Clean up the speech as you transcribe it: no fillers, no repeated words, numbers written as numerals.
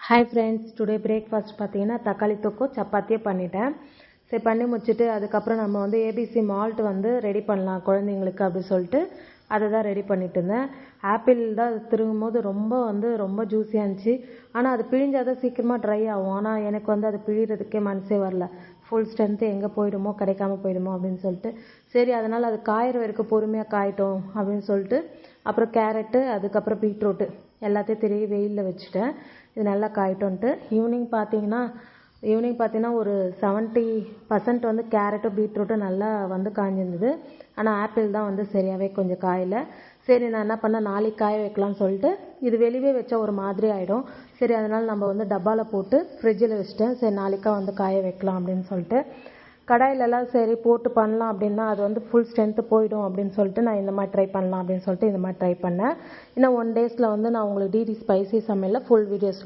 Hi friends, today breakfast பார்த்தீங்கன்னா தக்காளி தொக்கு சப்பாத்தியே பண்ணிட்டேன். சரி, பண்ணி முடிச்சுட்டு அதுக்கப்புறம் நம்ம வந்து ஏபிசி மால்ட் வந்து ரெடி பண்ணலாம் குழந்தைங்களுக்கு அப்படி சொல்லிட்டு அதை தான் ரெடி பண்ணிட்டு இருந்தேன். ஆப்பிள் தான் திருகும் போது ரொம்ப ஜூஸியாக இருந்துச்சு. ஆனால் அது பிழிஞ்சால் தான் சீக்கிரமாக ட்ரை ஆகும். ஆனால் எனக்கு வந்து அது பிழிகிறதுக்கே மனசே வரல. ஃபுல் ஸ்ட்ரென்த்து எங்கே போயிடுமோ, கிடைக்காம போயிடுமோ அப்படின்னு சொல்லிட்டு சரி, அதனால் அது காயிற வரைக்கும் பொறுமையாக காயட்டும் அப்படின்னு சொல்லிட்டு அப்புறம் கேரட்டு, அதுக்கப்புறம் பீட்ரூட்டு எல்லாத்தையும் திருவி வெயிலில் வச்சுட்டேன். இது நல்லா காயிட்டோன்ட்டு ஈவினிங் பார்த்தீங்கன்னா ஒரு 70% வந்து கேரட்டும் பீட்ரூட்டும் நல்லா வந்து காய்ஞ்சிருந்தது. ஆனால் ஆப்பிள் தான் வந்து சரியாகவே கொஞ்சம் காயலை. சரி, நான் என்ன பண்ணேன், நாளைக்கு காய வைக்கலாம்னு சொல்லிட்டு இது வெளியே வச்சா ஒரு மாதிரி ஆகிடும். சரி, அதனால் நம்ம வந்து டப்பாவில் போட்டு ஃப்ரிட்ஜில் வச்சுட்டேன். சரி, நாளைக்கா வந்து காய வைக்கலாம் அப்படின்னு சொல்லிட்டு கடாயிலெல்லாம் சரி போட்டு பண்ணலாம் அப்படின்னா அது வந்து ஃபுல் ஸ்ட்ரென்த்து போயிடும் அப்படின்னு சொல்லிட்டு நான் இந்த மாதிரி ட்ரை பண்ணலாம் அப்படின்னு சொல்லிட்டு இந்த மாதிரி ட்ரை பண்ணேன். இன்னும் 1 days வந்து நான் உங்களுக்கு டிடி ஸ்பைசி சமையலில் ஃபுல் வீடியோஸில்